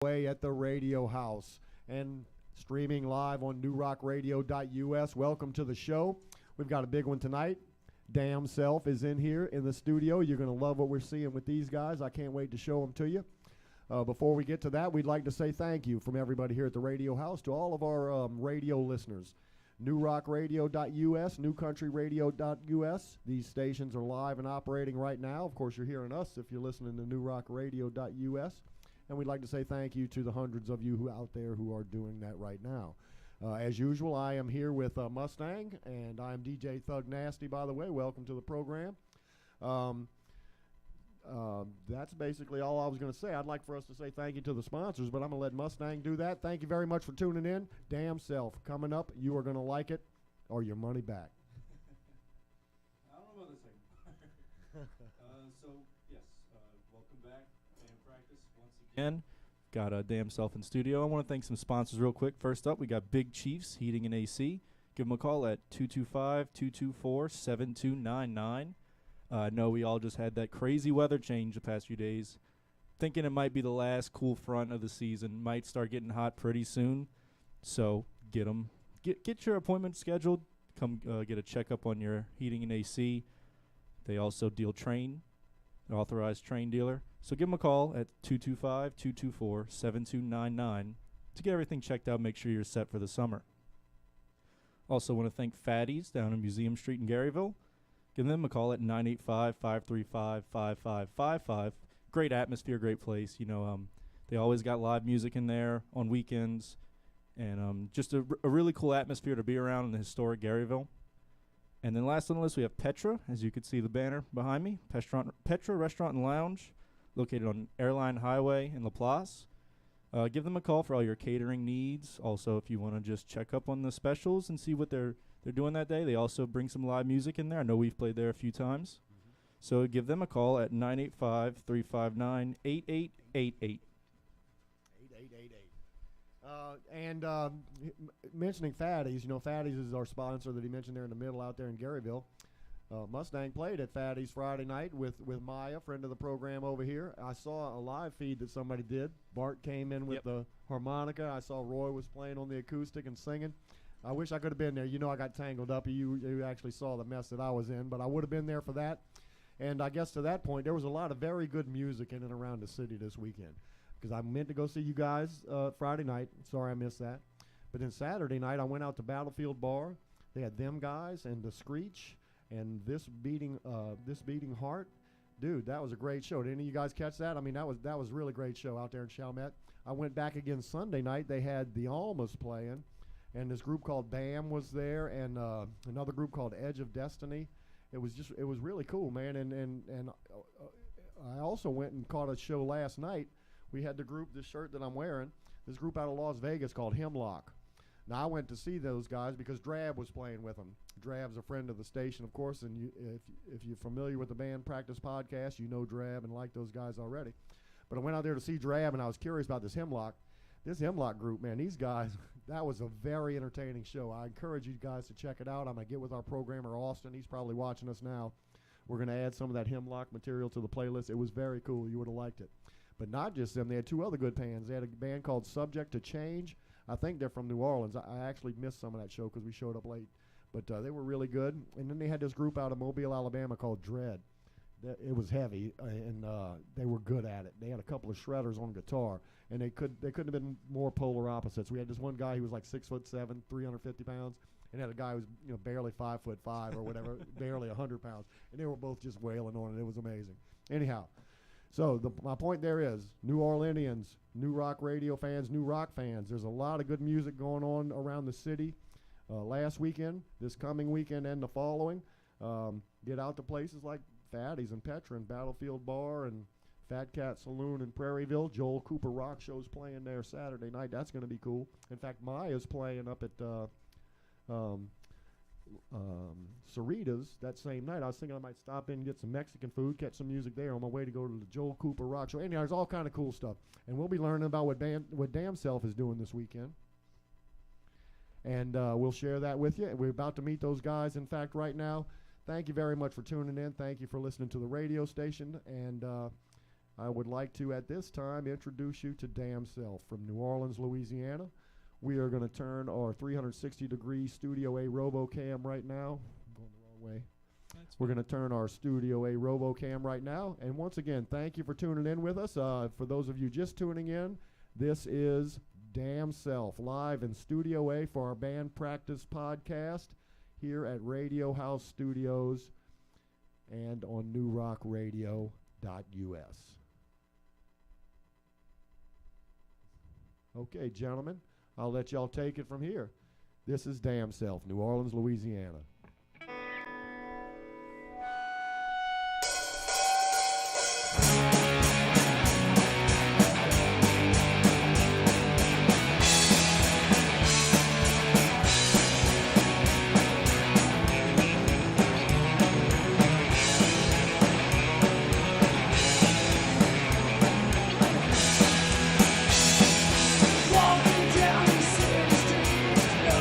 Way at the Radio House and streaming live on newrockradio.us. Welcome to the show. We've got a big one tonight. Damnself is in here in the studio. You're going to love what we're seeing with these guys. I can't wait to show them to you. Before we get to that, we'd like to say thank you from everybody here at the Radio House to all of our radio listeners. newrockradio.us, newcountryradio.us. These stations are live and operating right now. Of course, you're hearing us if you're listening to newrockradio.us. And we'd like to say thank you to the hundreds of you who out there who are doing that right now. As usual, I am here with Mustang, and I'm DJ Thug Nasty, by the way. Welcome to the program. That's basically all I was going to say. I'd like for us to say thank you to the sponsors, but I'm going to let Mustang do that. Thank you very much for tuning in. Damnself coming up. You are going to like it or your money back. I don't know about this second. Yes, welcome back. Band practice once again. Got Damnself in studio. I want to thank some sponsors real quick. First up, we got Big Chiefs Heating and AC. Give them a call at 225-224-7299. I know we all just had that crazy weather change the past few days. Thinking it might be the last cool front of the season. Might start getting hot pretty soon. So get your appointment scheduled. Come get a checkup on your heating and AC. They also deal Train, an authorized Train dealer. So give them a call at 225-224-7299 to get everything checked out. Make sure you're set for the summer. Also want to thank Fatty's down in Museum Street in Garyville. Give them a call at 985-535-5555. Great atmosphere, great place. You know, they always got live music in there on weekends. And just a really cool atmosphere to be around in the historic Garyville. And then last on the list, we have Petra. As you can see the banner behind me. Petra Restaurant and Lounge, located on Airline Highway in LaPlace. Give them a call for all your catering needs. Also, if you want to just check up on the specials and see what they're doing that day. They also bring some live music in there. I know we've played there a few times. So give them a call at 985-359-8888. 8888. Mentioning Fatty's, you know, Fatty's is our sponsor that he mentioned there in the middle out there in Garyville. Mustang played at Fatty's Friday night with Maya, friend of the program over here. I saw a live feed that somebody did. Bart came in with the harmonica. I saw Roy was playing on the acoustic and singing. I wish I could have been there. You know, I got tangled up. You actually saw the mess that I was in, but I would have been there for that. And I guess to that point, there was a lot of very good music in and around the city this weekend because I meant to go see you guys Friday night. Sorry I missed that. But then Saturday night, I went out to Battlefield Bar. They had them guys and the Screech and this beating heart. Dude, that was a great show. Did any of you guys catch that? I mean, that was a really great show out there in Chalmette. I went back again Sunday night. They had the Almas playing. And this group called BAM was there, and another group called Edge of Destiny. It was really cool, man. And I also went and caught a show last night. We had this shirt that I'm wearing, this group out of Las Vegas called Hemlock. Now I went to see those guys because Drab was playing with them. Drab's a friend of the station, of course, and if you're familiar with the Band Practice podcast, you know Drab and like those guys already. But I went out there to see Drab, and I was curious about this Hemlock. This Hemlock group, man, these guys, that was a very entertaining show. I encourage you guys to check it out. I'm going to get with our programmer, Austin. He's probably watching us now. We're going to add some of that Hemlock material to the playlist. It was very cool. You would have liked it. But not just them. They had two other good bands. They had a band called Subject to Change. I think they're from New Orleans. I actually missed some of that show because we showed up late. But they were really good. And then they had this group out of Mobile, Alabama called Dread. It was heavy, and they were good at it. They had a couple of shredders on guitar, and they couldn't have been more polar opposites. We had this one guy who was like 6'7", 350 pounds, and had a guy who was barely 5'5" or whatever, barely 100 pounds, and they were both just wailing on it. It was amazing. Anyhow, so my point there is New Orleanians, new rock radio fans, new rock fans. There's a lot of good music going on around the city. Last weekend, this coming weekend, and the following, get out to places like Fatty's and Petra and Battlefield Bar and Fat Cat Saloon in Prairieville. Joel Cooper Rock Show's playing there Saturday night. That's going to be cool. In fact, Maya's playing up at Cerritos that same night. I was thinking I might stop in and get some Mexican food, catch some music there on my way to go to the Joel Cooper Rock Show. Anyhow, there's all kind of cool stuff. And we'll be learning about what Damnself is doing this weekend. And we'll share that with you. We're about to meet those guys, in fact, right now. Thank you very much for tuning in. Thank you for listening to the radio station. And I would like to, at this time, introduce you to Damnself from New Orleans, Louisiana. We are going to turn our 360-degree Studio A RoboCam right now. I'm going the wrong way. We're going to turn our Studio A RoboCam right now. And once again, thank you for tuning in with us. For those of you just tuning in, this is Damnself live in Studio A for our band practice podcast here at Radio House Studios and on newrockradio.us. Okay, gentlemen, I'll let y'all take it from here. This is Damnself, New Orleans, Louisiana. Walking down the city streets, no.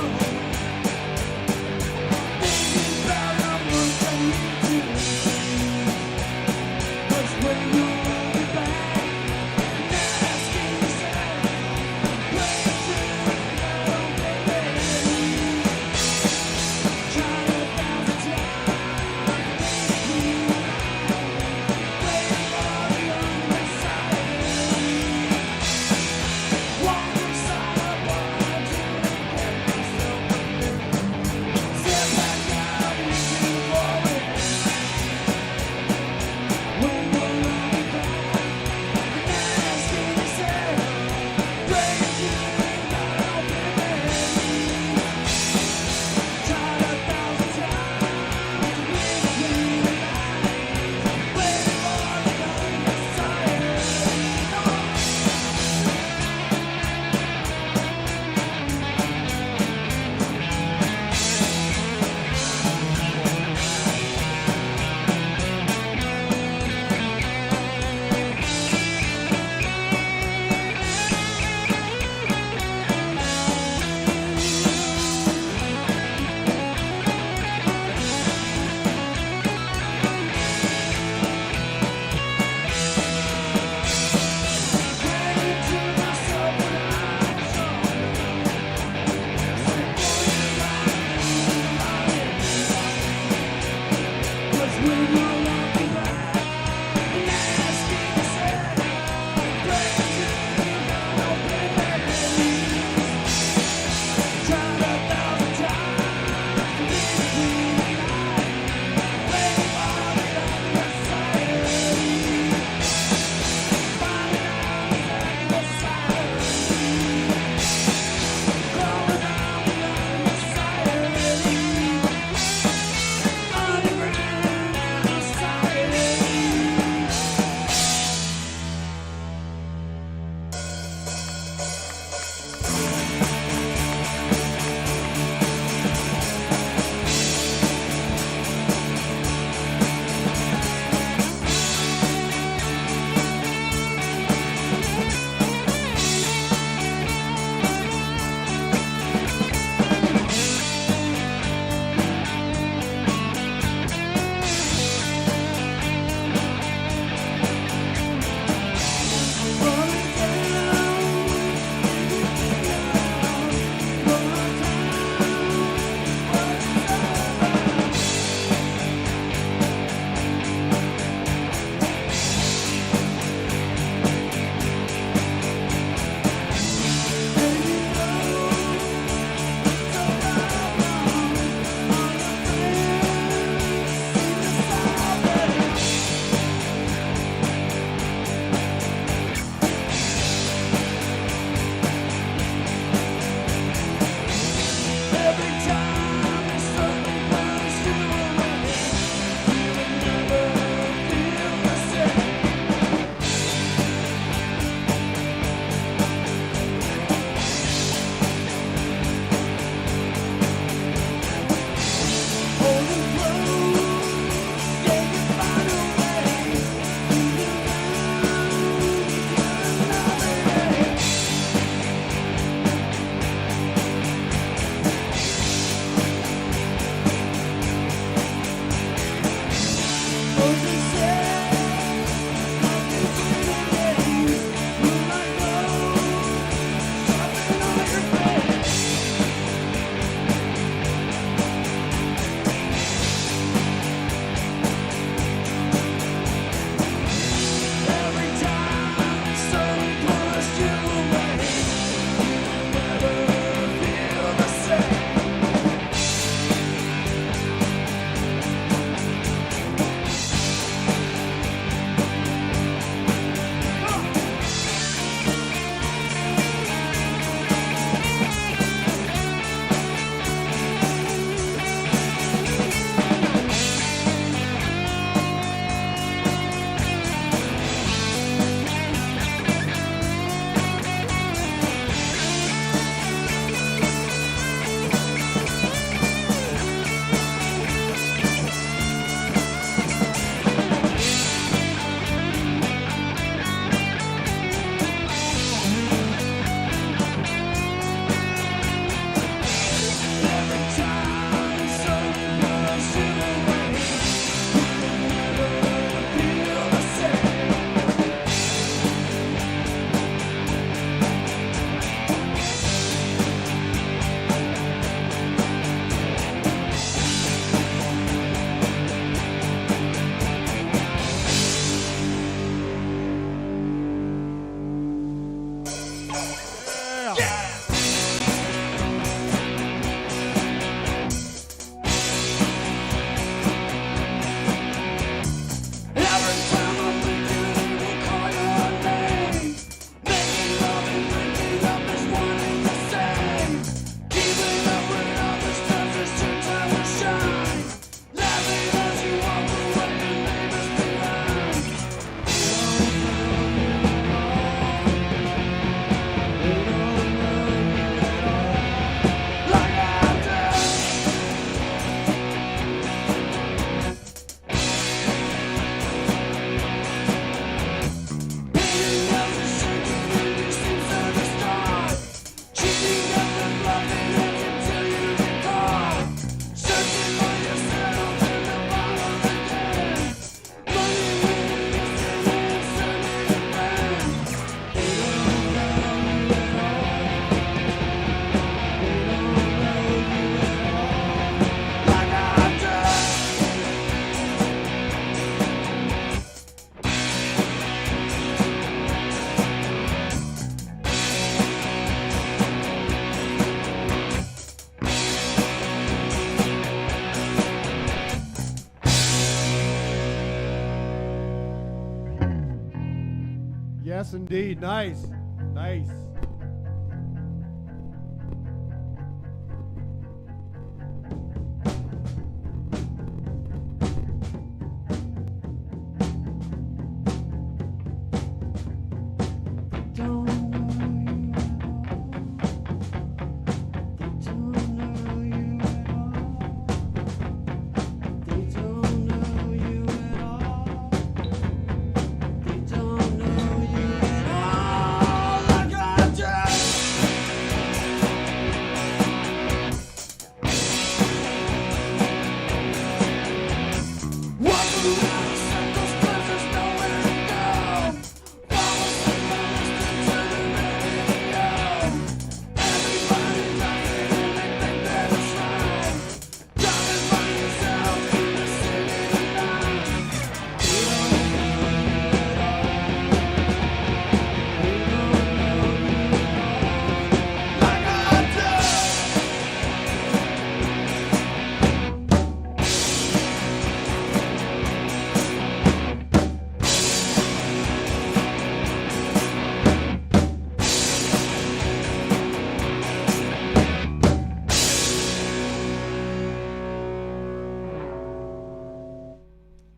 Yes, indeed. Nice. Nice.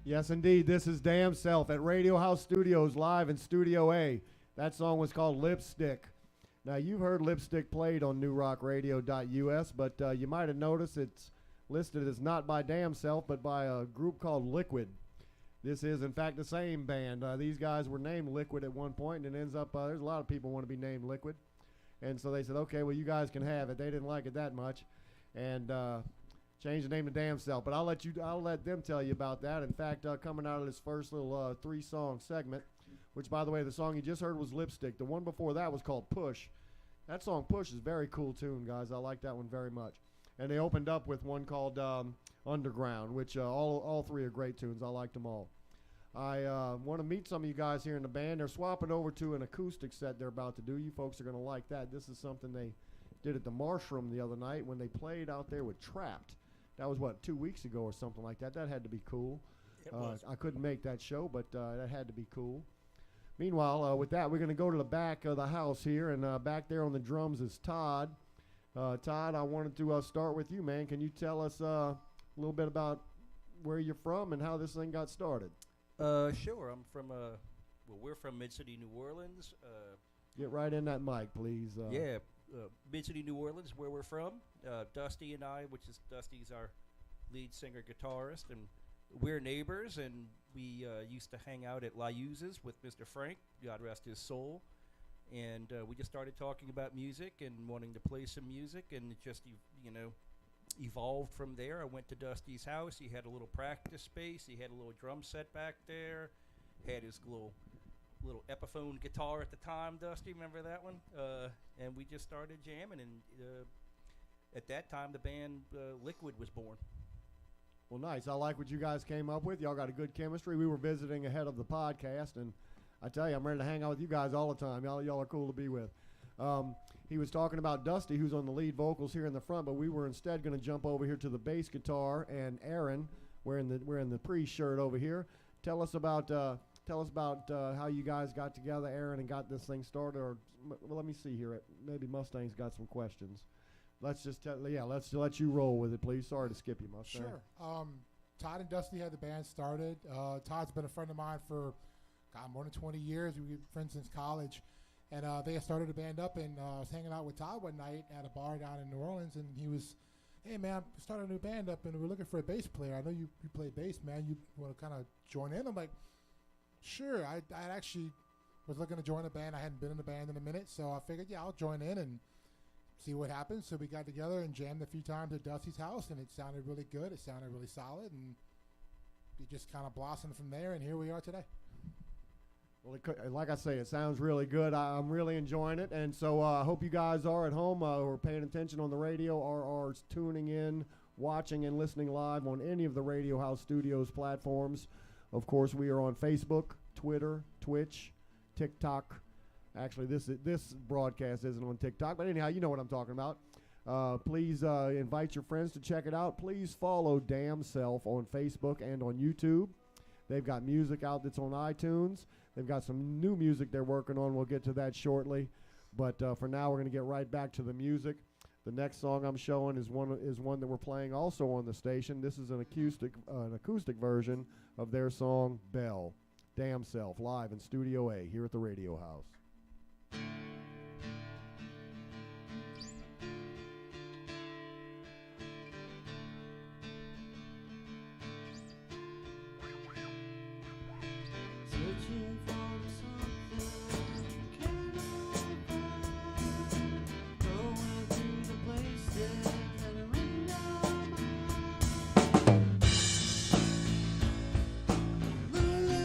Yes, indeed. This is Damnself at Radio House Studios live in Studio A. That song was called Lipstick. Now, you've heard Lipstick played on newrockradio.us, but you might have noticed it's listed as not by Damnself, but by a group called Liquid. This is, in fact, the same band. These guys were named Liquid at one point, and it ends up, there's a lot of people want to be named Liquid. And so they said, okay, well, you guys can have it. They didn't like it that much. And change the name to Damnself, but I'll let them tell you about that. In fact, coming out of this first little 3-song segment, which, by the way, the song you just heard was Lipstick. The one before that was called Push. That song Push is a very cool tune, guys. I like that one very much. And they opened up with one called Underground, which all three are great tunes. I liked them all. I want to meet some of you guys here in the band. They're swapping over to an acoustic set they're about to do. You folks are going to like that. This is something they did at the Marsh Room the other night when they played out there with Trapped. That was, 2 weeks ago or something like that. That had to be cool. It was. I couldn't make that show, but that had to be cool. Meanwhile, with that, we're going to go to the back of the house here, and back there on the drums is Todd. Todd, I wanted to start with you, man. Can you tell us a little bit about where you're from and how this thing got started? Sure. I'm from, we're from Mid-City, New Orleans. Get right in that mic, please. Mid-City, New Orleans, where we're from. Dusty and I, Dusty's our lead singer guitarist, and we're neighbors, and we used to hang out at La Use's with Mr. Frank, God rest his soul, and we just started talking about music and wanting to play some music, and it just evolved from there. I went to Dusty's house. He had a little practice space. He had a little drum set back there, had his little Epiphone guitar at the time. Dusty, remember that one? And we just started jamming, and at that time the band Liquid was born. Well, nice. I like what you guys came up with. Y'all got a good chemistry. We were visiting ahead of the podcast, and I tell you, I'm ready to hang out with you guys all the time. Y'all are cool to be with. He was talking about Dusty, who's on the lead vocals here in the front, but we were instead going to jump over here to the bass guitar, and Aaron, we're in the pre-shirt over here. Tell us about how you guys got together, Aaron, and got this thing started. Or well, let me see here. Maybe Mustang's got some questions. Let's let you roll with it, please. Sorry to skip you, Mustang. Sure. Todd and Dusty had the band started. Todd's been a friend of mine for more than 20 years. We've been friends since college. And they had started a band up, and I was hanging out with Todd one night at a bar down in New Orleans, and he was, hey, man, I started a new band up, and we're looking for a bass player. I know you play bass, man. You want to kind of join in? I'm like, sure. I actually was looking to join a band. I hadn't been in a band in a minute, so I figured, yeah, I'll join in and see what happens. So we got together and jammed a few times at Dusty's house, and it sounded really good. It sounded really solid, and it just kind of blossomed from there, and here we are today. Well, like I say, it sounds really good. I'm really enjoying it, and so I hope you guys are at home who are paying attention on the radio or are tuning in, watching and listening live on any of the Radio House Studios platforms. Of course, we are on Facebook, Twitter, Twitch, TikTok. Actually, this broadcast isn't on TikTok, but anyhow, you know what I'm talking about. Please invite your friends to check it out. Please follow Damnself on Facebook and on YouTube. They've got music out that's on iTunes. They've got some new music they're working on. We'll get to that shortly. But for now, we're going to get right back to the music. The next song I'm showing is one that we're playing also on the station. This is an acoustic version of their song Bell, Damnself, live in Studio A here at the Radio House. Searching for something cannot find, going through the places that are in your mind. Moving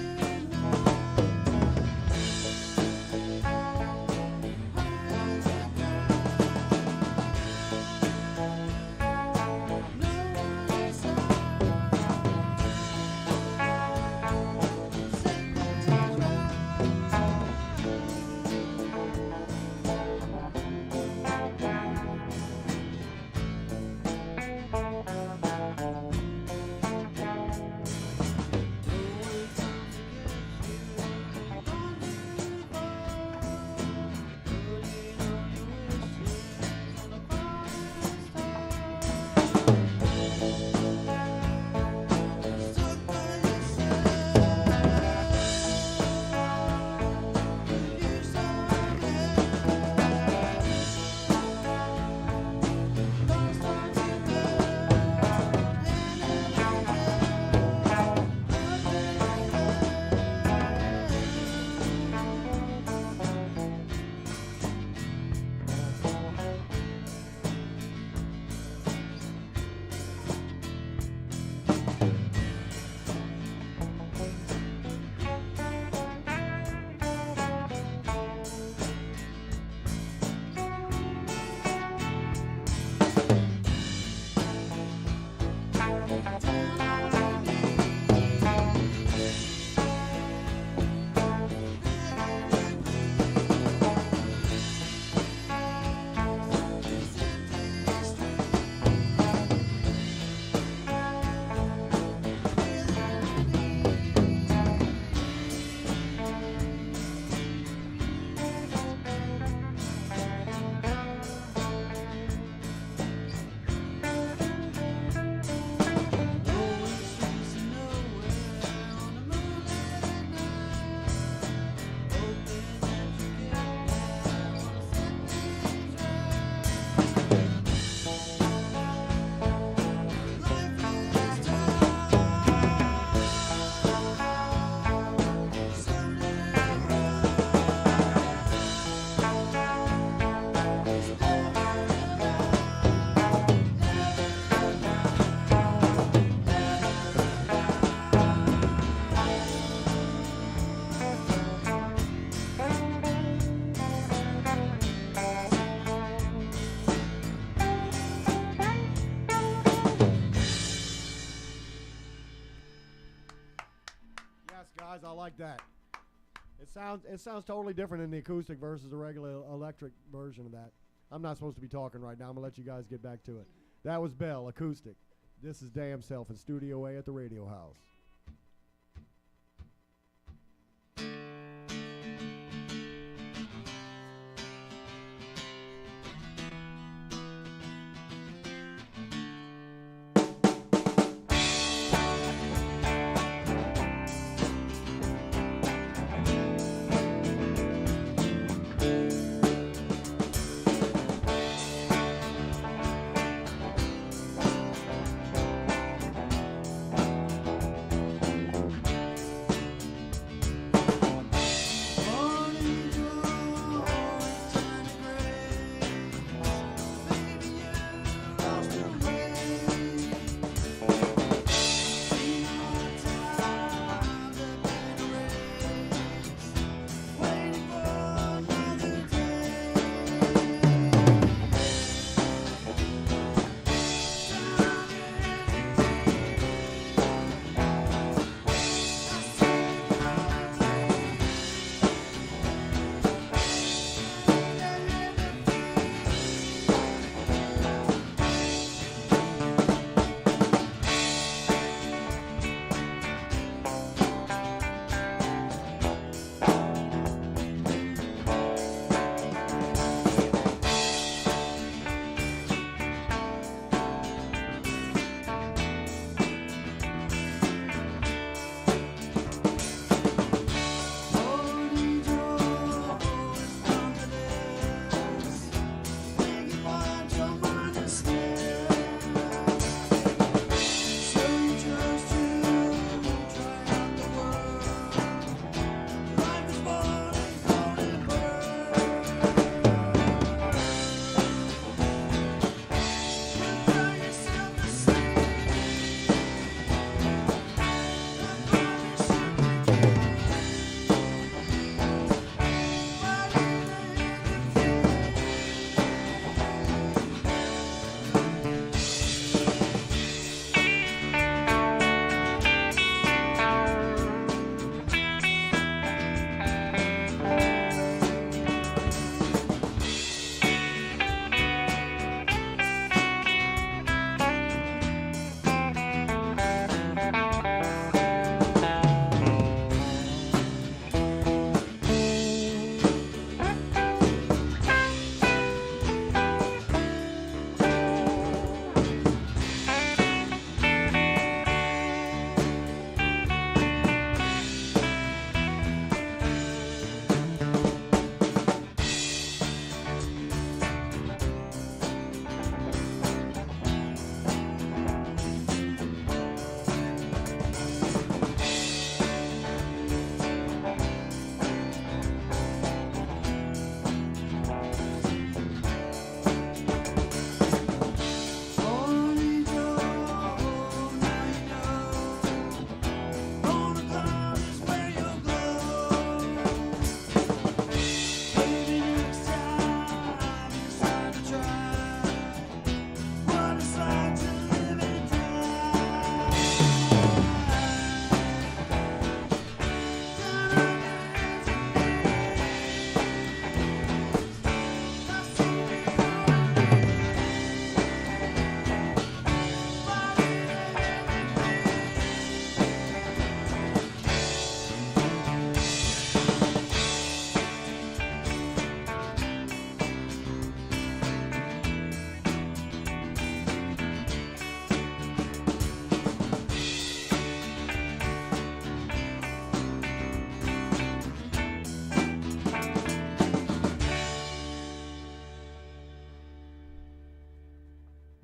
I like that. It sounds totally different in the acoustic versus the regular electric version of that. I'm not supposed to be talking right now. I'm gonna let you guys get back to it. That was Bell, acoustic. This is Damnself in Studio A at the Radio House.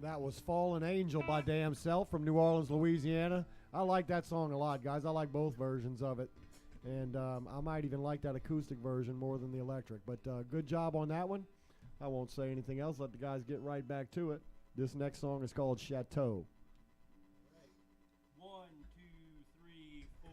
That was Fallen Angel by Damnself from New Orleans, Louisiana. I like that song a lot, guys. I like both versions of it. And I might even like that acoustic version more than the electric. But good job on that one. I won't say anything else. Let the guys get right back to it. This next song is called Chateau. 1, 2, 3, 4.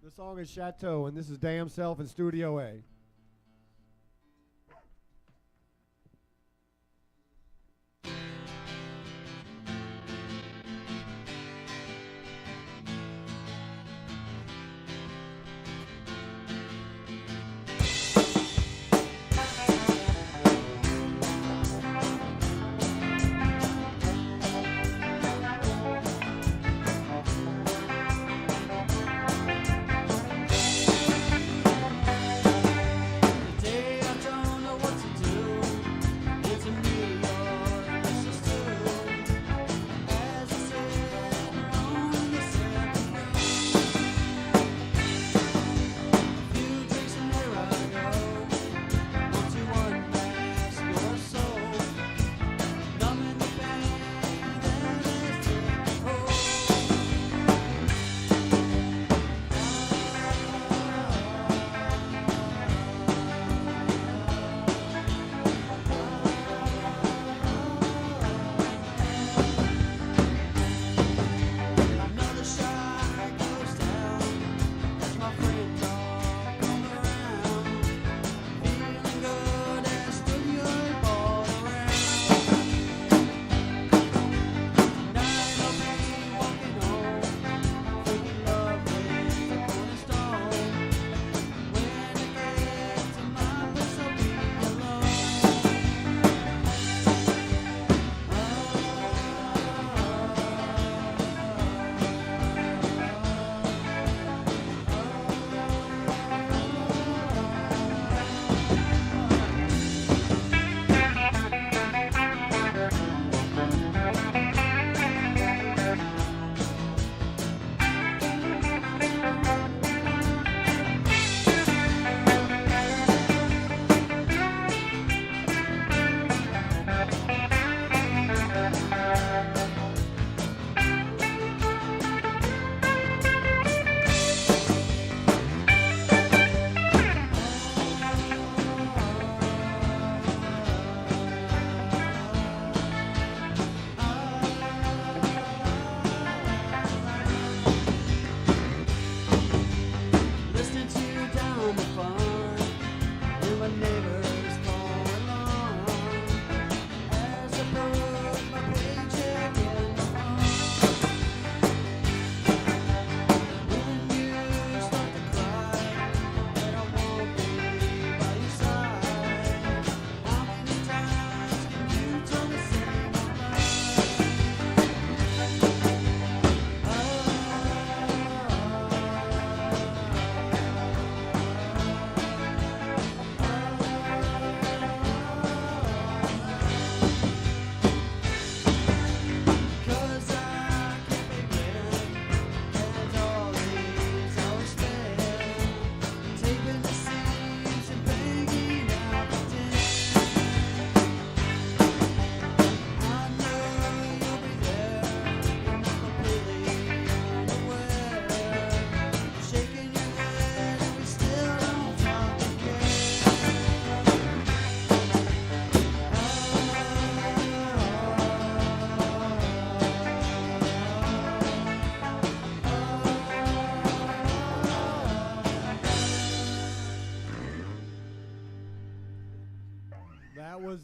The song is Chateau, and this is Damnself in Studio A. Chateau.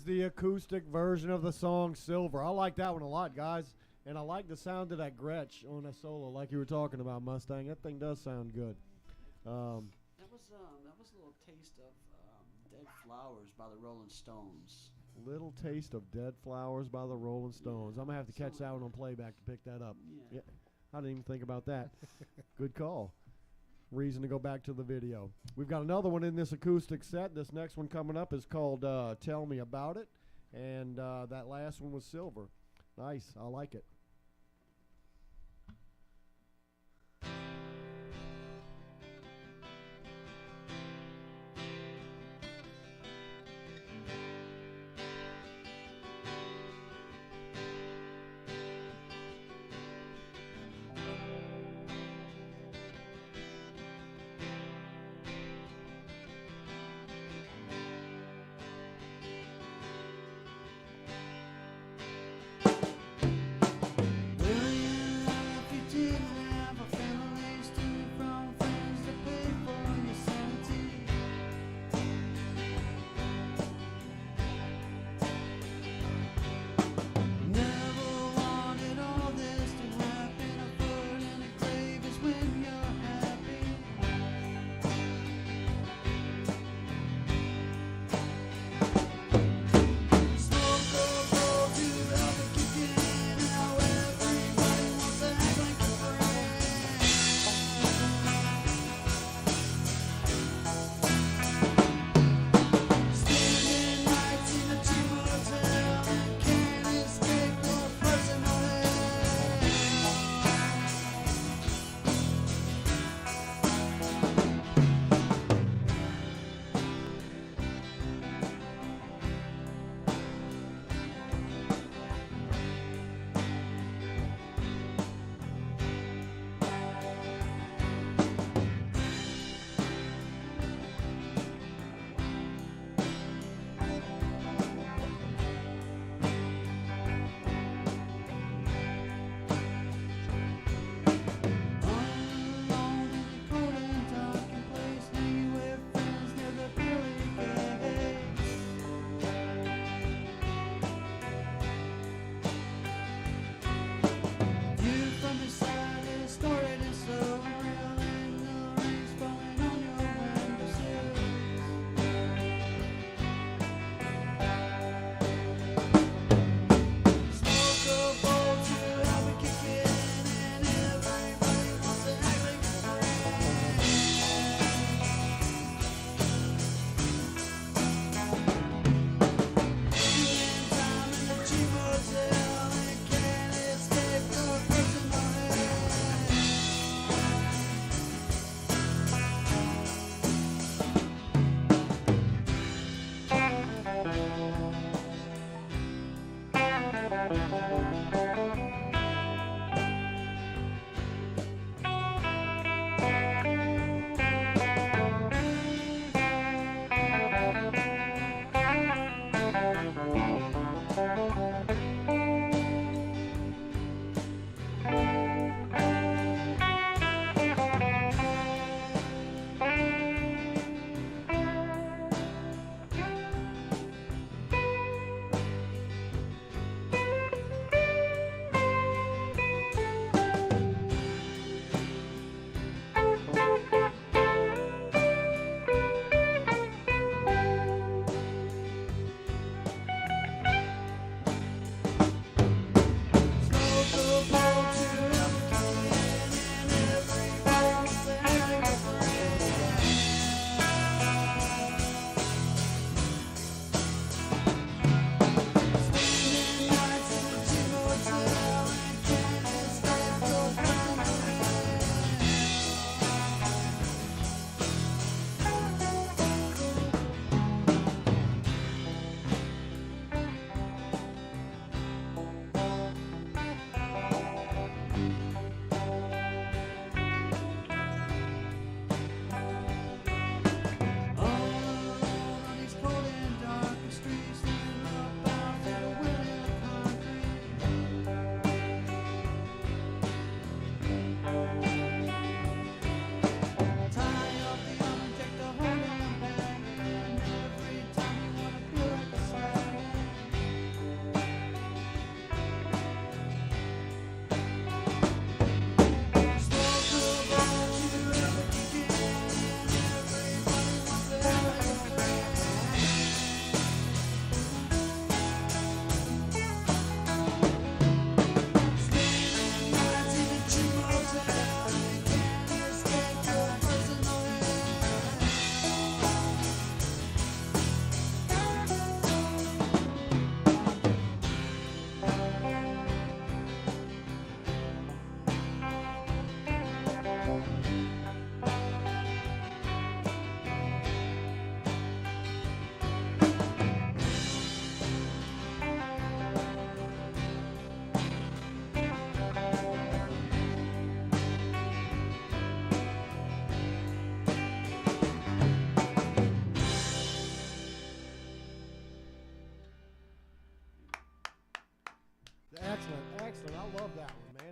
the acoustic version of the song Silver. I like that one a lot, guys. And I like the sound of that Gretsch on that solo, like you were talking about, Mustang. That thing does sound good. That was a little taste of Dead Flowers by the Rolling Stones. Little taste of Dead Flowers by the Rolling Stones. Yeah, I'm going to have to catch something that one like on playback to pick that up. Yeah. I didn't even think about that. Good call. Reason to go back to the video. We've got another one in this acoustic set. This next one coming up is called Tell Me About It. And that last one was Silver. Nice. I like it.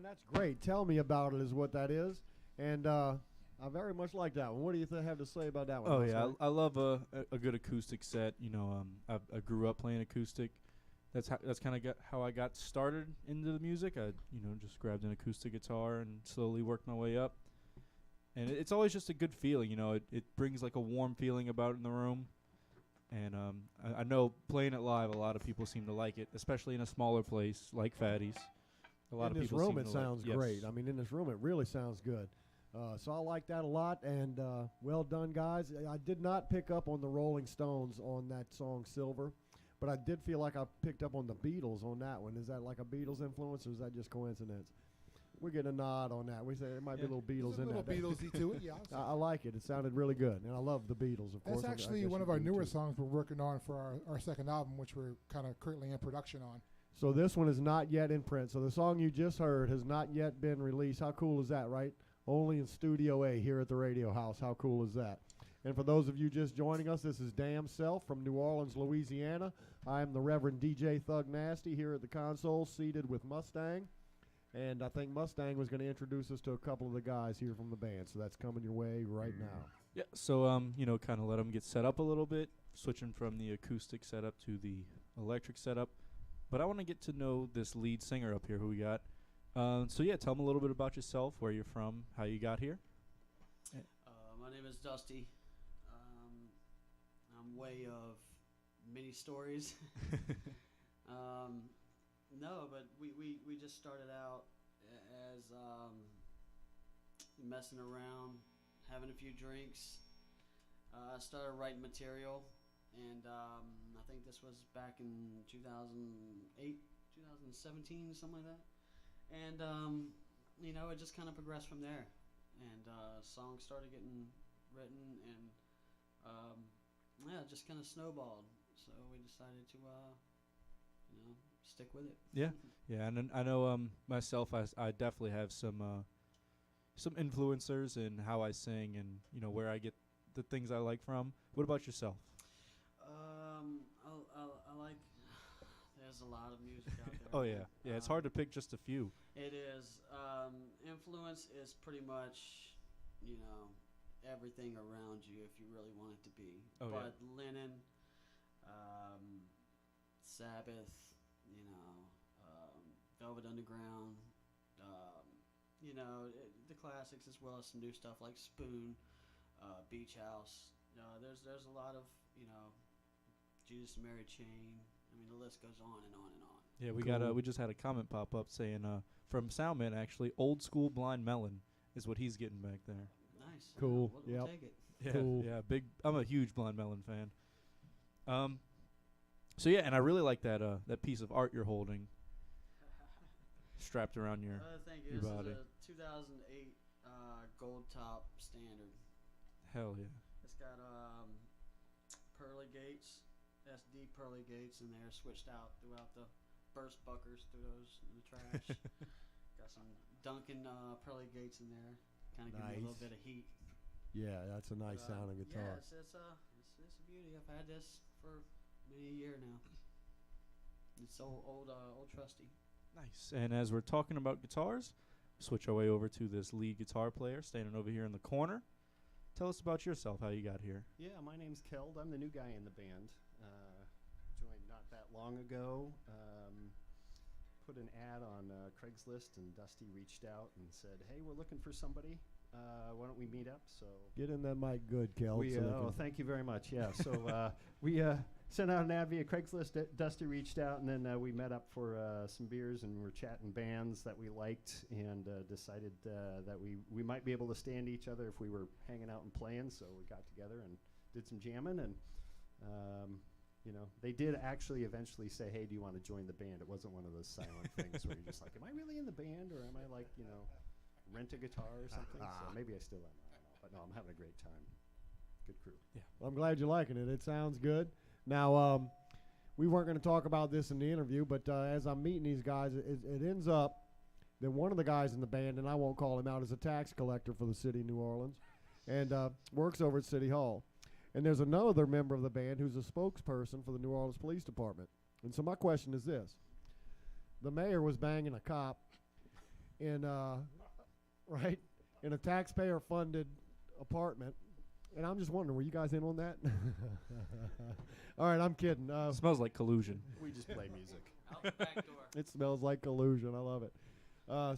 that's great. Tell me about it is what that is. And I very much like that one. What do you have to say about that one? Oh Mustang? yeah, I love a good acoustic set. I grew up playing acoustic. That's kind of how I got started into the music. I just grabbed an acoustic guitar and slowly worked my way up. And it's always just a good feeling. It brings like a warm feeling about it in the room. And I know playing it live, a lot of people seem to like it, especially in a smaller place like Fatty's. A lot in of this people room, seem it to sounds like, great. yes. I mean, in this room, it really sounds good. So I like that a lot, and well done, guys. I did not pick up on the Rolling Stones on that song Silver, but I did feel like I picked up on the Beatles on that one. Is that like a Beatles influence, or is that just coincidence? We're getting a nod on that. We say there might be a little Beatles There's in a little that. Beatlesy to it, yeah. I like it. It sounded really good, and I love the Beatles, of course. That's I actually guess one you of our do newer too. songs we're working on for our second album, which we're kind of currently in production on. So this one is not yet in print. So the song you just heard has not yet been released. How cool is that, right? Only in Studio A here at the Radio House. How cool is that? And for those of you just joining us, this is Damnself from New Orleans, Louisiana. I am the Reverend DJ Thug Nasty here at the console, seated with Mustang. And I think Mustang was going to introduce us to a couple of the guys here from the band. So that's coming your way right now. Yeah. So kind of let them get set up a little bit, switching from the acoustic setup to the electric setup. But I want to get to know this lead singer up here who we got. So yeah, tell them a little bit about yourself, where you're from, how you got here. My name is Dusty. I'm way of many stories. No, but we just started out as messing around, having a few drinks. I started writing material, and I think this was back in 2008, 2017, something like that. And it just kind of progressed from there, and songs started getting written, and it just kind of snowballed. So we decided to stick with it. Yeah, and then I know myself, I definitely have some influencers in how I sing and where I get the things I like from. What about yourself? I like. There's a lot of music out there. Oh yeah, it's hard to pick just a few. It is. Influence is pretty much, everything around you if you really want it to be. Oh, but Lennon, Sabbath, Velvet Underground, the classics as well as some new stuff like Spoon, Beach House. There's a lot of, Judas and Mary Chain. I mean, the list goes on and on and on. Yeah, we just had a comment pop up saying from Soundman actually, old school Blind Melon is what he's getting back there. Nice. Cool. We'll take it. Yeah, Cool. yeah, big. I'm a huge Blind Melon fan. So yeah, and I really like that piece of art you're holding, strapped around your Thank your you. body. This is a 2008 gold top standard. Hell yeah. It's got pearly gates, SD pearly gates in there, switched out throughout the burst buckers through those in the trash. Got some Duncan pearly gates in there, kind of give me a little Nice. bit of heat. Yeah, that's a nice sounding guitar. Yeah, it's a beauty. I've had this for many a year now. It's old trusty. Nice. And as we're talking about guitars, switch our way over to this lead guitar player standing over here in the corner. Tell us about yourself, how you got here. Yeah, my name's Keld. I'm the new guy in the band. Joined not that long ago. Put an ad on Craigslist, and Dusty reached out and said, "Hey, we're looking for somebody. Why don't we meet up?" So Get in that mic good, Kel. thank you very much. Yeah, so we sent out an ad via Craigslist. Dusty reached out, and then we met up for some beers, and we're chatting bands that we liked, and decided that we might be able to stand each other if we were hanging out and playing. So we got together and did some jamming, and they did actually eventually say, "Hey, do you want to join the band?" It wasn't one of those silent things where you're just like, "Am I really in the band, or am I like, rent a guitar or something?" So maybe I still am. I don't know. But no, I'm having a great time. Good crew. Well, I'm glad you're liking it. It sounds good. Now, we weren't going to talk about this in the interview, but as I'm meeting these guys, it ends up that one of the guys in the band, and I won't call him out, is a tax collector for the city of New Orleans and works over at City Hall. And there's another member of the band who's a spokesperson for the New Orleans Police Department. And so my question is this. The mayor was banging a cop, in right in a taxpayer-funded apartment. And I'm just wondering, were you guys in on that? All right, I'm kidding. Smells like collusion. We just play music. Out the back door. It smells like collusion. I love it.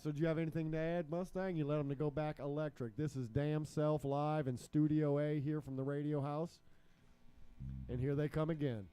So do you have anything to add, Mustang? You let them to go back electric. This is Damnself live in Studio A here from the Radio House. And here they come again.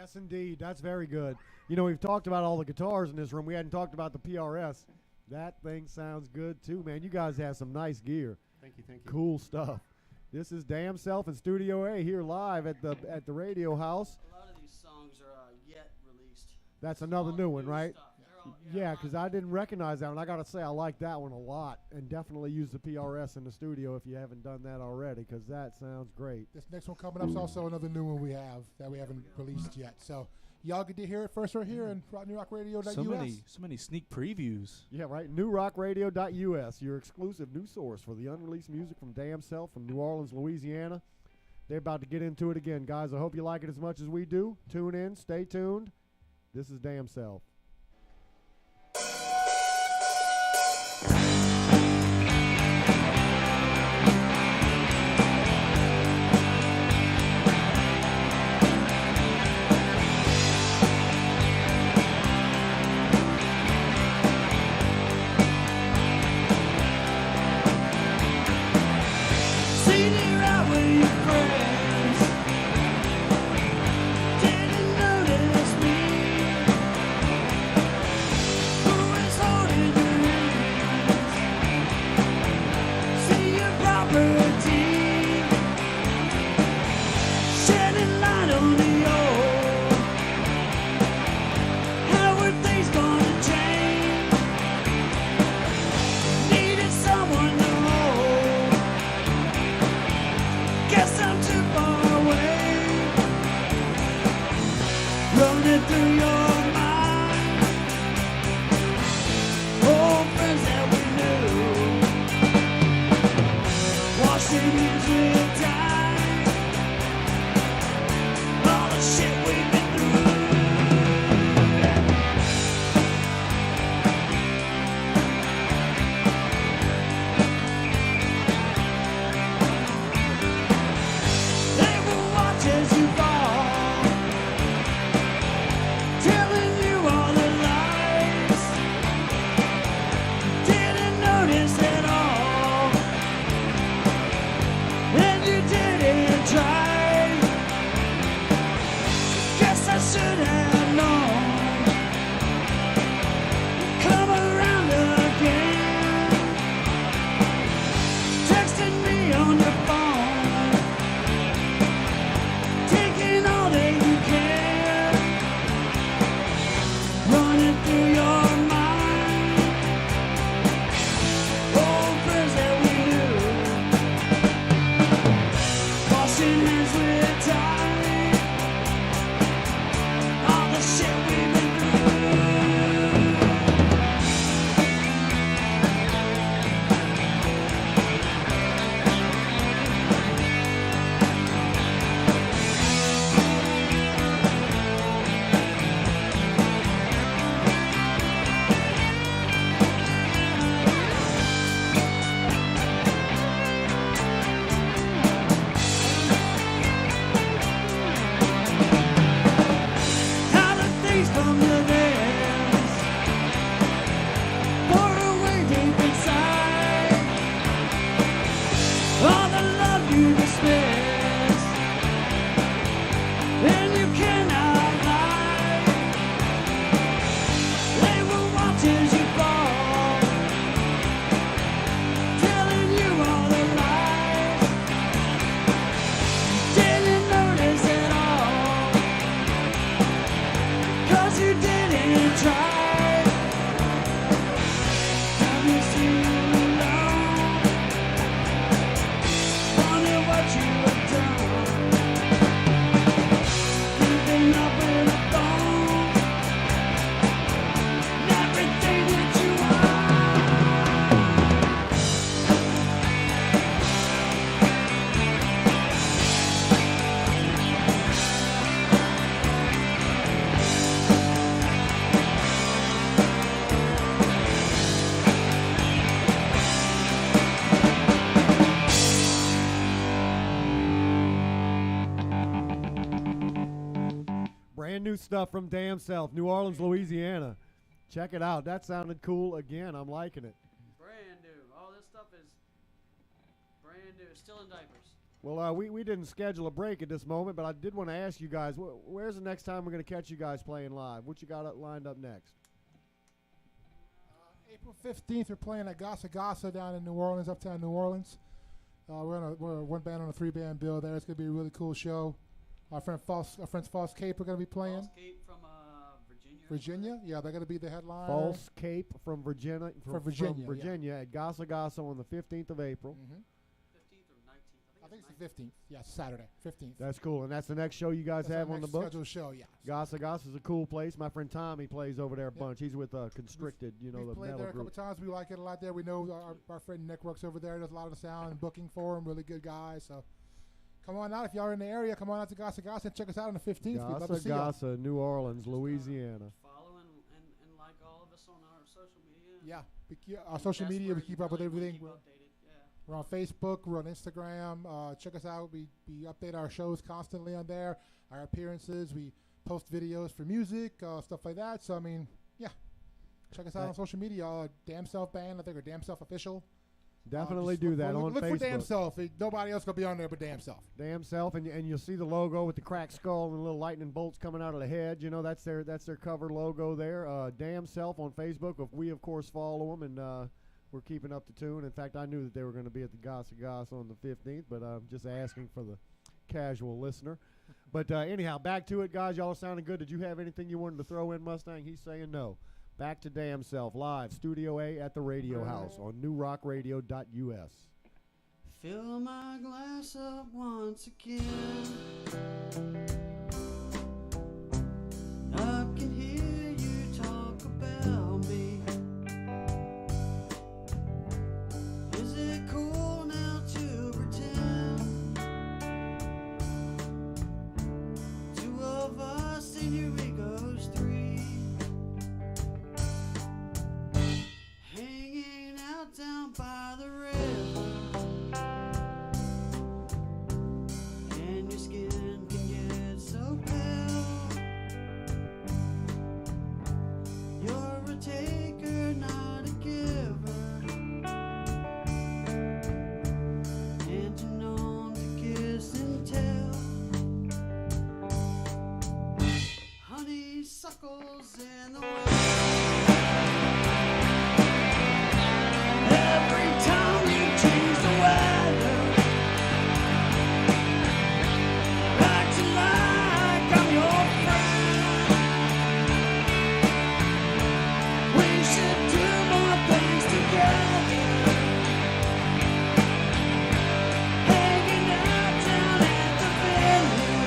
Yes, indeed. That's very good. You know, we've talked about all the guitars in this room. We hadn't talked about the PRS. That thing sounds good, too, man. You guys have some nice gear. Thank you, thank you. Cool stuff. This is Damnself in Studio A here live at the Radio House. A lot of these songs are yet released. That's another All new one, right? stuff. They're all- Yeah, because I didn't recognize that one. I got to say, I like that one a lot. And definitely use the PRS in the studio if you haven't done that already, because that sounds great. This next one coming up is also another new one we have that we haven't released yet. So y'all get to hear it first right here on NewRockRadio.us. So many sneak previews. Yeah, right. NewRockRadio.us, your exclusive new source for the unreleased music from Damnself from New Orleans, Louisiana. They're about to get into it again, guys. I hope you like it as much as we do. Tune in. Stay tuned. This is Damnself. Brand new stuff from Damnself, New Orleans, Louisiana. Check it out. That sounded cool again. I'm liking it. Brand new. All this stuff is brand new. Still in diapers. Well, we didn't schedule a break at this moment, but I did want to ask you guys, where's the next time we're going to catch you guys playing live? What you got lined up next? April 15th, we're playing at Gasa Gasa down in New Orleans, uptown New Orleans. We're one band on a 3-band bill there. It's going to be a really cool show. Our friends False Cape are going to be playing. False Cape from Virginia. Virginia? Yeah, they're going to be the headliner. False Cape from Virginia. From Virginia, From Virginia at Gasa Gasa on the 15th of April. 15th or 19th. I think it's the 15th. Yeah, Saturday, 15th. That's cool. And that's the next show you guys That's have our on the next books? scheduled show, yeah. Gasa Gasa is a cool place. My friend Tommy plays over there a Yeah. bunch. He's with Constricted, We've the played metal there a group. couple times. We like it a lot there. We know our friend Nick works over there. Does a lot of the sound and booking for him. Really good guy. So come on out. If y'all are in the area, come on out to Gasa Gasa and check us out on the 15th. We'd love to Gasa see y'all. Gasa, New Orleans, Louisiana. Follow and like all of us on our social media. Yeah, our social That's media, where we you keep up with really wanna everything. keep updated, yeah. We're on Facebook. We're on Instagram. Check us out. We update our shows constantly on there. Our appearances. We post videos for music, stuff like that. So, I mean, yeah. Check us out on social media. Damnself Band, I think, or Damnself Official. Definitely Just do look that for, on look Facebook. for Damnself. Nobody else going to be on there but Damnself. Damnself, and you'll see the logo with the cracked skull and the little lightning bolts coming out of the head. That's their cover logo there. Damnself on Facebook. We of course follow them, and we're keeping up to tune. In fact, I knew that they were going to be at the Gasa Gasa on the 15th, but I'm just asking for the casual listener. But anyhow, back to it, guys. Y'all are sounding good. Did you have anything you wanted to throw in, Mustang? He's saying no. Back to Damnself live, Studio A at the Radio House on newrockradio.us. Fill my glass up once again. I can hear you talk about me. Is it cool now to pretend? Two of us and your ego's three. Hanging out down by the river. And your skin can get so pale. You're a taker, not a giver. And you're known to kiss and tell. Honeysuckles in the wind. Every time you change the weather, acting like I'm your friend. We should do more things together. Hanging out down at the venue.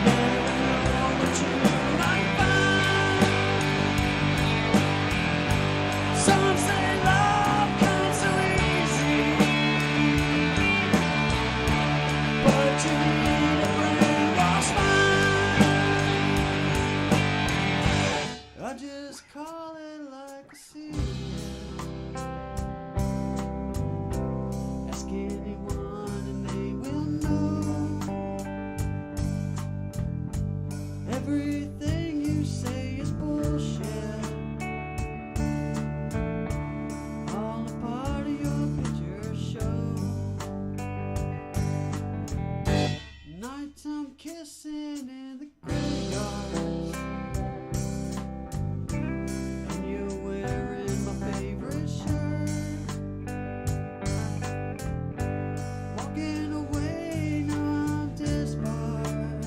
Never know what you might find. Some say love comes so easy, but you need a brainwashed mind. I just call it like I see it. Ask anyone and they will know. Everything you say is bullshit. All a part of your picture show. Nighttime kissing in the graveyard. And you're wearing my favorite shirt. Walking away, now I'm disbarred.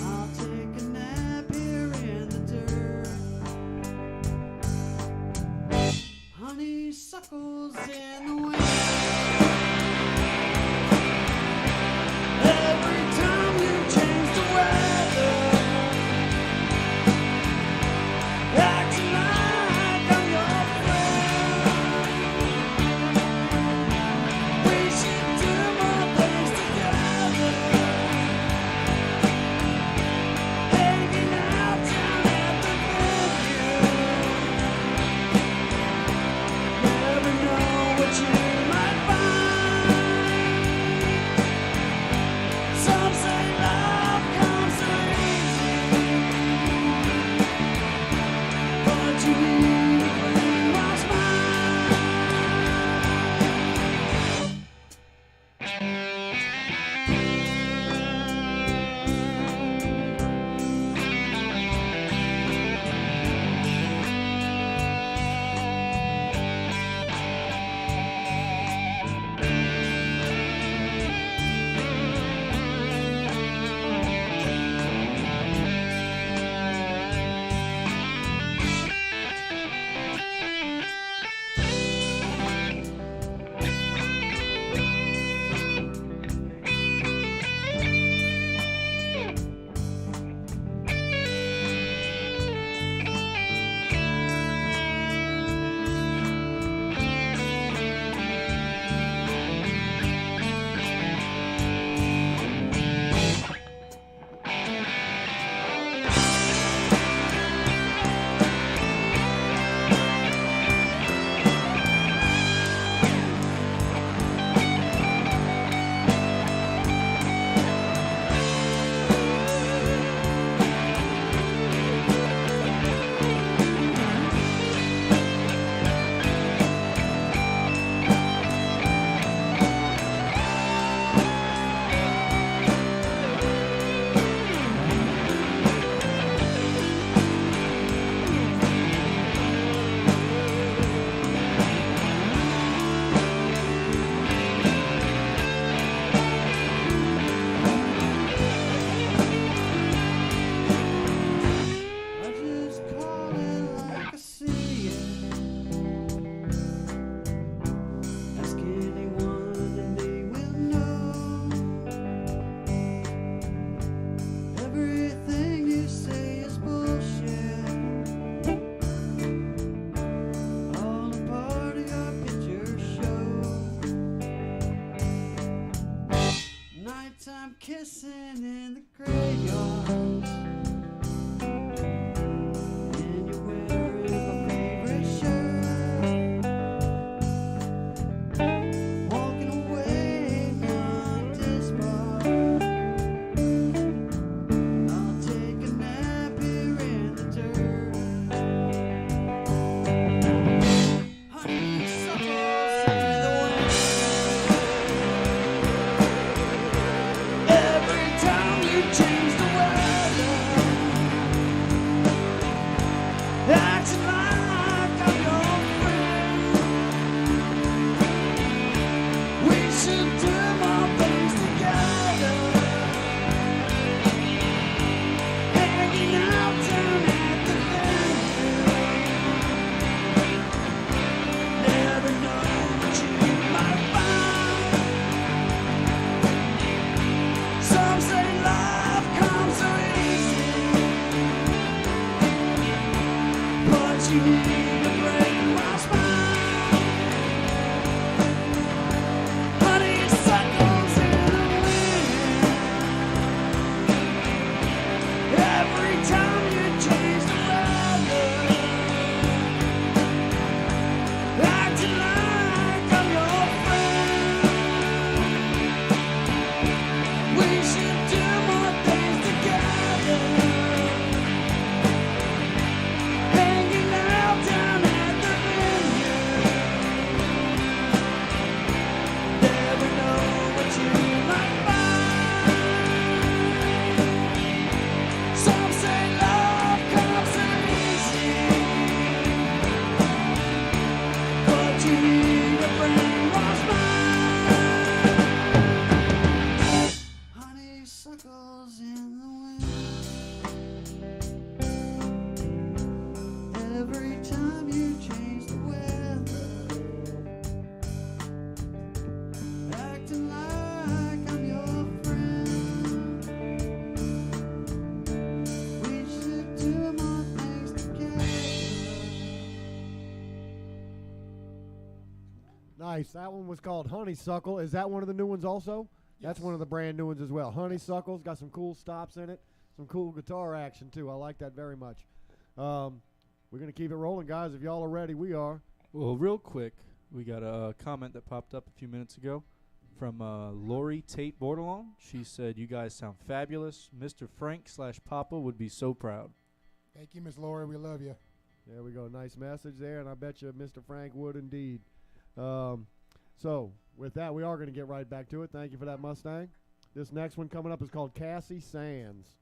I'll take a nap here in the dirt. Honeysuckles in the wind. Every time you change the weather, acting like I'm your friend. We should do more things together. Hanging out down at the venue. Never know what you might find. time kissing in the graveyard. And you're wearing my favorite shirt. Walking away from this bar. I'll take a nap here in the dirt. Honeysuckles in the wind. Every time you change the weather, acting like I'm your friend. We should do more things together, hanging out down at the venue. Never know what you might find. Some say love comes so easy, but you need a brainwashed mind. Honeysuckles in the wind. Every time you change the weather, acting like I'm your friend. We should do more things together, hanging out down at the venue. Never know what you might find. Some say love comes so easy, but you need a brainwashed mind. Honeysuckles in the wind. Every time you change the weather, acting like I'm your friend. We should do more things together. Nice. That one was called Honeysuckle. Is that one of the new ones also? That's Yes. one of the brand new ones as well. Honeysuckle's got some cool stops in it, some cool guitar action too. I like that very much. We're going to keep it rolling, guys. If y'all are ready, we are. Well, real quick, we got a comment that popped up a few minutes ago from Lori Tate Bordelon. She said, "You guys sound fabulous. Mr. Frank/Papa would be so proud." Thank you, Miss Lori. We love you. There we go. Nice message there, and I bet you Mr. Frank would indeed. So, with that, we are going to get right back to it. Thank you for that, Mustang. This next one coming up is called Cassie Sands.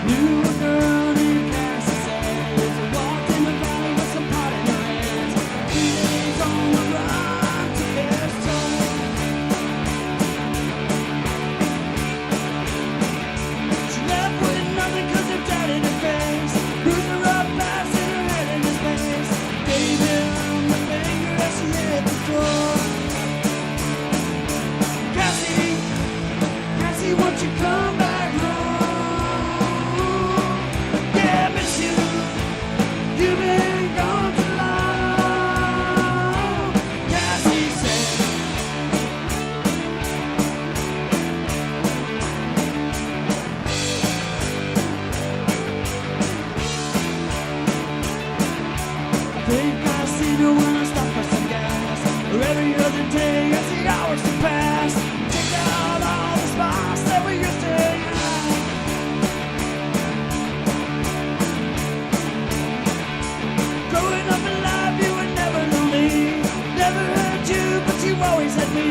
Knew a girl named Cassie Sands, walked in the valley with some pot in her hands. 3 days on the run to their soul. She left with nothing 'cause her dad in her face bruised her up, blasted her head in his face. Gave him the finger as she hit the door. Cassie, Cassie, won't you come back home? Yeah, miss you. You've been gone too long. Cassie said, I think I see her when I stop for some gas. Every other day as the hours to pass. Check out all the spots that we used to have. Growing up in life, you were never lonely. Never had you, but you always had me.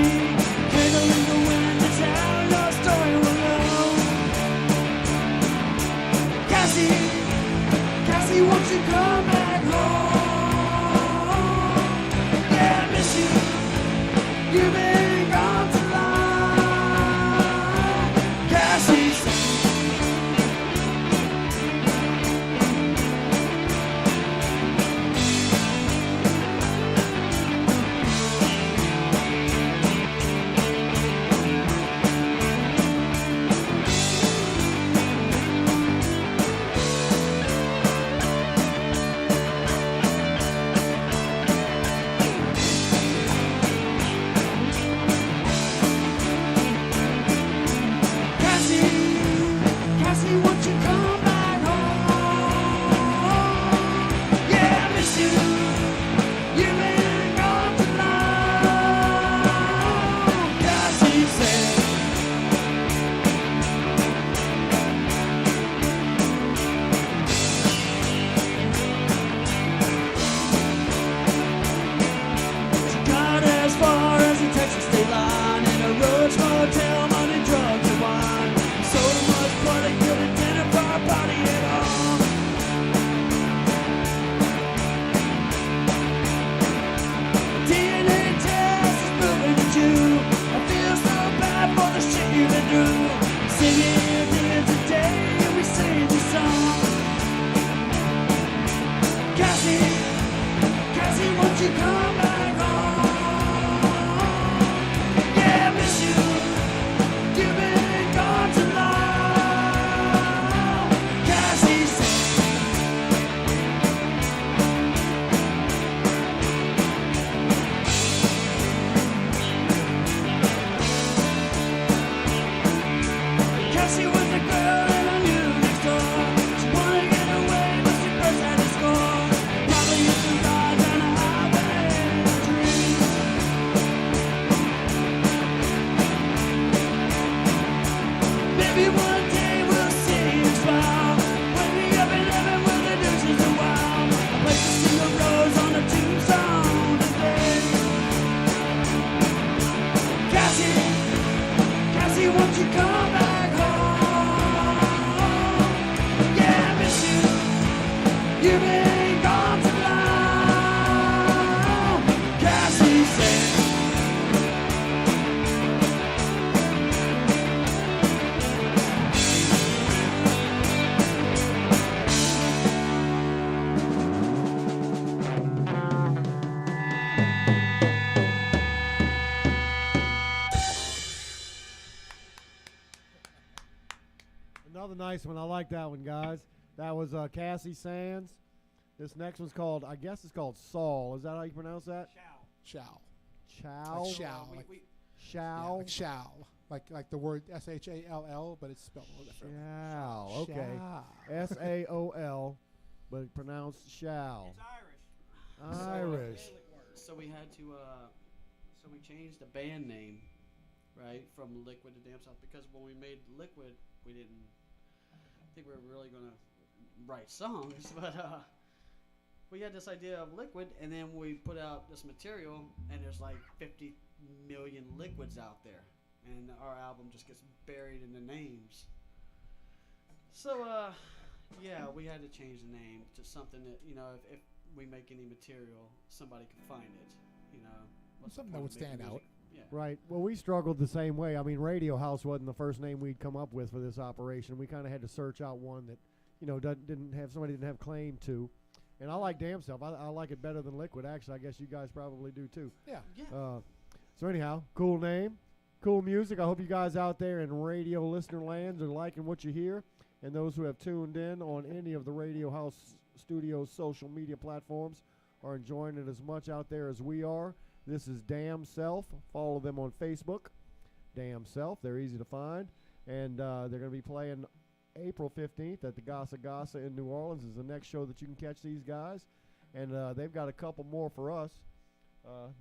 Candle in the wind, that's how your story will go. Cassie, Cassie, won't you come back home? Yeah, I miss you. You've been gone too long. Cassie said, Another nice one. I like that one, guys. That was Cassie Sands. This next one's called, I guess it's called Saul. Is that how you pronounce that? Shall. Chow. Like shall. Like, Shall. yeah, like shall. Like the word SHALL, but it's spelled a little different. Shall. Okay. Shall. SAOL, but pronounced shall. It's Irish. So we had to, so we changed the band name, right, from Liquid to Damnself, because when we made Liquid, we didn't think we were really going to write songs, but we had this idea of Liquid, and then we put out this material, and there's like 50 million liquids out there, and our album just gets buried in the names. So, yeah, we had to change the name to something that, you know, if we make any material, somebody can find it, you know. What's the Something point that would of making stand out. music? Yeah. Right. Well, we struggled the same way. I mean, Radio House wasn't the first name we'd come up with for this operation. We kind of had to search out one that, you know, didn't have claim to. And I like Damnself. I like it better than Liquid. Actually, I guess you guys probably do too. Yeah. Yeah. So anyhow, cool name, cool music. I hope you guys out there in radio listener lands are liking what you hear. And those who have tuned in on any of the Radio House Studios social media platforms are enjoying it as much out there as we are. This is Damnself. Follow them on Facebook. Damnself. They're easy to find. And they're going to be playing April 15th at the Gasa Gasa in New Orleans is the next show that you can catch these guys. And they've got a couple more for us.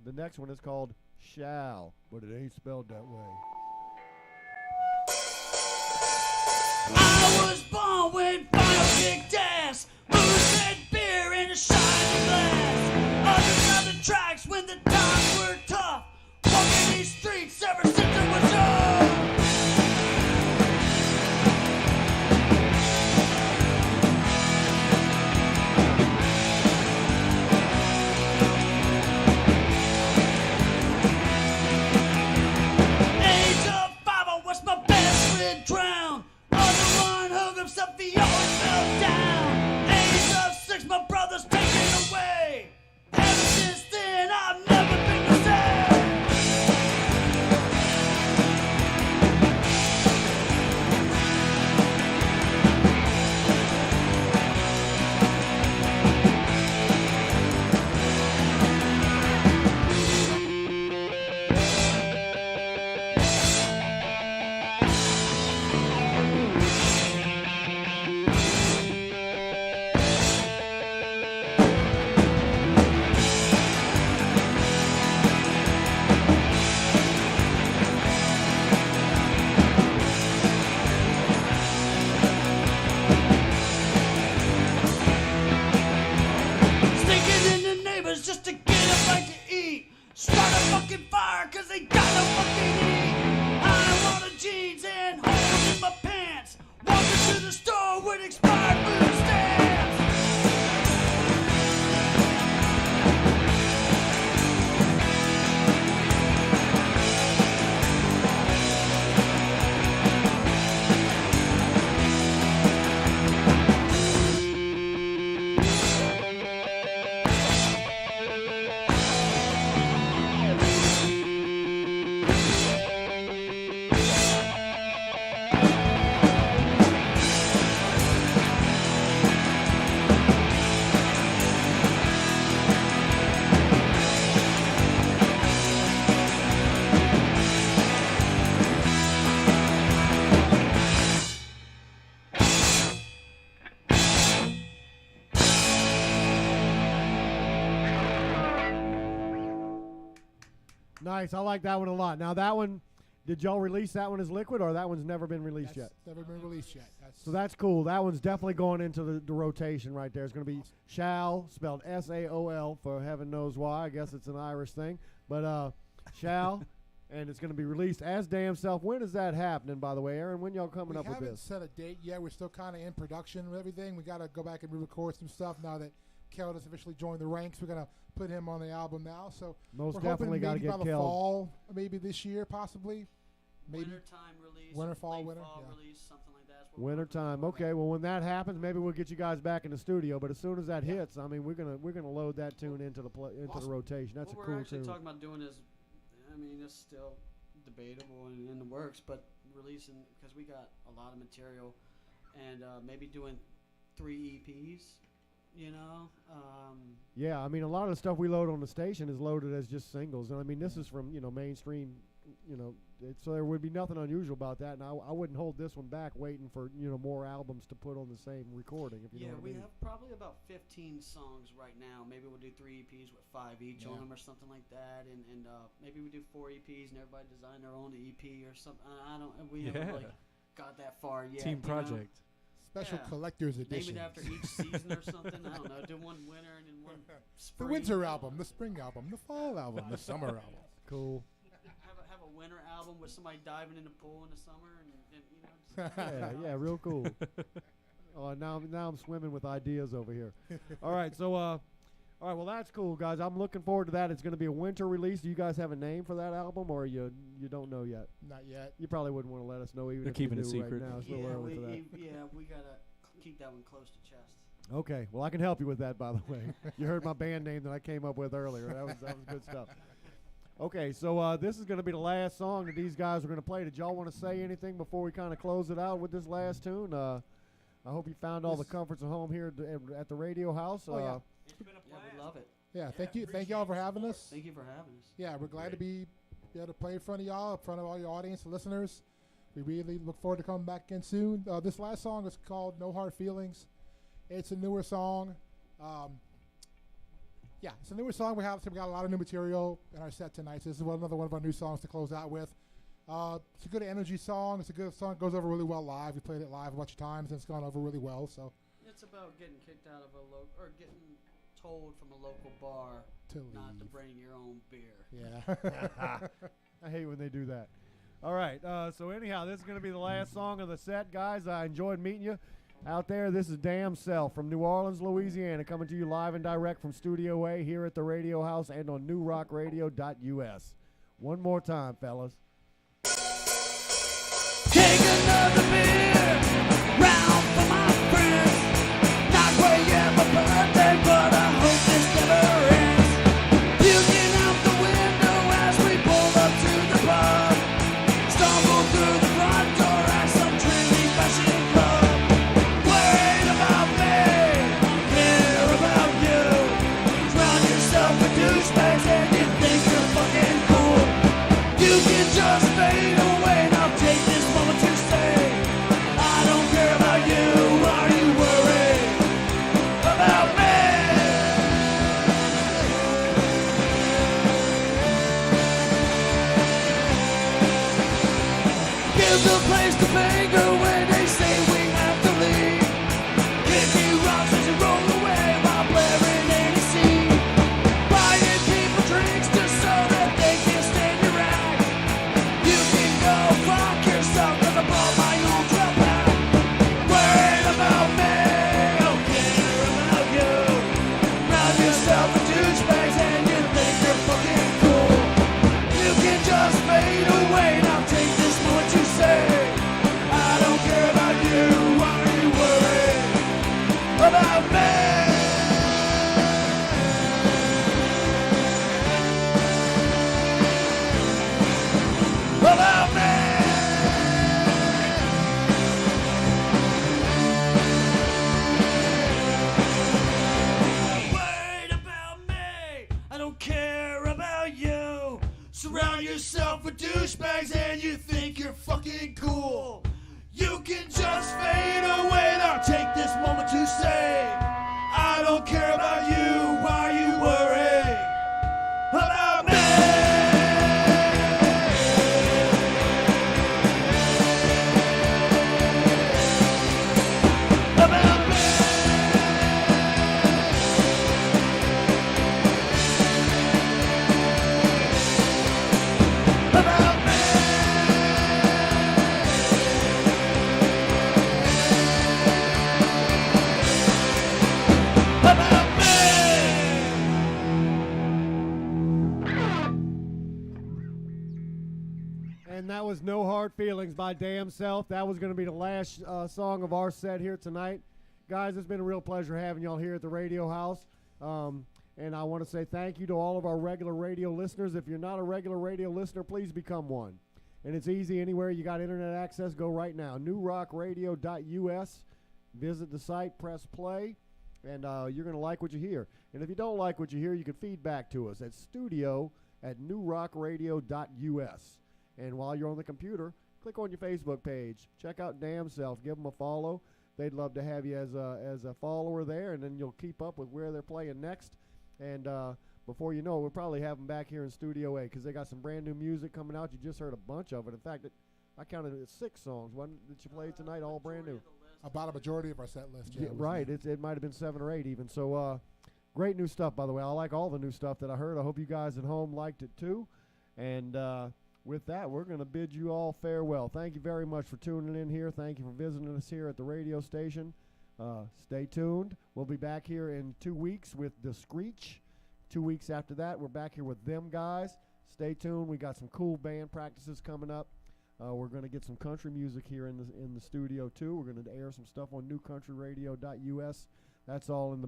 The next one is called Shall, but it ain't spelled that way. I was born with fire kicked ass, booze and beer in a shiny glass. Under the tracks when the times were tough, walking these streets ever since I was young. Age of 5, I watched my best friend drown. Other one hung himself, he always fell down. Age of 6, my brother's taken away. Ever since then, I've never been the same. Sneaking in the neighbors just to get a bite to eat. Start a fucking fire cause they got no fucking heat. I wanted jeans and holes in my pants. Walking to the store with expired food stamps. Nice. I like that one a lot. Now, that one, did y'all release that one as Liquid, or that one's never been released yet? That's never been released yet. So that's cool. That one's definitely going into the rotation right there. It's going to be Shall, spelled S-A-O-L, for heaven knows why. I guess it's an Irish thing. But Shall, and it's going to be released as Damnself. When is that happening, by the way, Aaron? When y'all coming up with We haven't this? set a date yet. We're still kind of in production with everything. We got to go back and re-record some stuff now that Kel has officially joined the ranks. We're going to put him on the album now. So Most we're definitely hoping got to maybe get by the Kel. fall, maybe this year, possibly. Maybe. Wintertime release. Winter, or fall, late winter, fall yeah. release, something like that. That's what we're Winter hoping time. for. Okay, well, when that happens, maybe we'll get you guys back in the studio. But as soon as that hits, I mean, we're gonna load that tune into the Awesome. rotation. That's What a cool we're actually tune. talking about doing is, I mean, it's still debatable and in the works, but releasing, because we got a lot of material and maybe doing 3 EPs. Yeah, I mean, a lot of the stuff we load on the station is loaded as just singles, and I mean, this is from mainstream, so there would be nothing unusual about that, and I wouldn't hold this one back, waiting for more albums to put on the same recording. If you know what I mean. We have probably about 15 songs right now. Maybe we'll do 3 EPs with 5 each on them or something like that, and maybe we do 4 EPs and everybody design their own EP or something. I don't. We haven't really got that far yet. Team project. Special collector's edition. Name it after each season or something. I don't know. Do one winter and then one spring. The winter album, the spring album, the fall album, the summer album. Cool. Have a winter album with somebody diving in the pool in the summer and yeah, real cool. Oh, now I'm swimming with ideas over here. All right, so all right, well that's cool, guys. I'm looking forward to that. It's going to be a winter release. Do you guys have a name for that album, or you don't know yet? Not yet. You probably wouldn't want to let us know, even They're if you keeping do it secret. right now. It's a little early for that. We gotta keep that one close to chest. Okay, well I can help you with that, by the way. You heard my band name that I came up with earlier. That was good stuff. Okay, so this is going to be the last song that these guys are going to play. Did y'all want to say anything before we kind of close it out with this last tune? I hope you found all the comforts of home here at the Radio House. Oh, yeah. It's been a blast. We love it. Yeah, thank y'all for having us. Thank you for having us. Yeah, we're glad to be able to play in front of y'all, in front of all your audience and listeners. We really look forward to coming back again soon. This last song is called No Hard Feelings. It's a newer song. It's a newer song. We got a lot of new material in our set tonight. So this is another one of our new songs to close out with. It's a good energy song. It's a good song. It goes over really well live. We played it live a bunch of times, and it's gone over really well. So it's about getting kicked out of or getting told from a local bar not to bring your own beer. Yeah. I hate when they do that. All right. So anyhow, this is going to be the last song of the set, guys. I enjoyed meeting you out there. This is Damnself from New Orleans, Louisiana, coming to you live and direct from Studio A here at the Radio House and on newrockradio.us. One more time, fellas. Take another beer, round for my friends. Not quite yet my birthday, but I hope this never ends. Puking out the window as we pull up to the pub. Stumble through the front door at some trendy fashion club. Worried about me, care about you. Drown yourself with douchebags and you think you're fucking cool. You can just fade away. Now take this moment to say, I don't care about you. Are you worried about me? Give the place to finger when they say we have to leave. Kicky rocks as you roll away while blaring AC. Buying people drinks just so that they can stand your act. You can go fuck yourself 'cause I brought my ultra pack. Worried about me, don't care about you. Round yourself with douchebags and you think you're fucking cool. You can just fade away. Now take this moment to say, I don't care about you. Are you worried about me? About me. Worried about me. I don't care about you. Surround yourself with douchebags and you think you're fucking cool. You can just fade away. Now take this moment to say, I don't care about you. Why are you worried about me? About me. About me. About me. And that was No Hard Feelings by Damnself. That was going to be the last song of our set here tonight. Guys, it's been a real pleasure having y'all here at the Radio House. And I want to say thank you to all of our regular radio listeners. If you're not a regular radio listener, please become one. And it's easy anywhere you got internet access. Go right now. newrockradio.us. Visit the site, press play, and you're going to like what you hear. And if you don't like what you hear, you can feedback to us at studio@newrockradio.us. And while you're on the computer, click on your Facebook page. Check out Damnself. Give them a follow. They'd love to have you as a follower there, and then you'll keep up with where they're playing next. And before you know it, we'll probably have them back here in Studio A because they got some brand new music coming out. You just heard a bunch of it. In fact, I counted it 6 songs. One that you played tonight, all brand new. About a majority of our set list. Yeah, right. It might have been 7 or 8 even. So great new stuff, by the way. I like all the new stuff that I heard. I hope you guys at home liked it too. And with that, we're going to bid you all farewell. Thank you very much for tuning in here. Thank you for visiting us here at the radio station. Stay tuned. We'll be back here in 2 weeks with The Screech. 2 weeks after that, we're back here with them guys. Stay tuned. We got some cool band practices coming up. We're going to get some country music here in the studio too. We're going to air some stuff on newcountryradio.us. That's all in the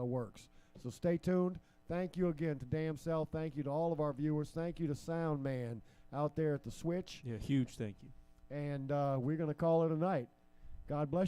works. So stay tuned. Thank you again to Damnself. Thank you to all of our viewers. Thank you to Sound Man out there at the switch. Yeah, huge thank you. And we're going to call it a night. God bless you.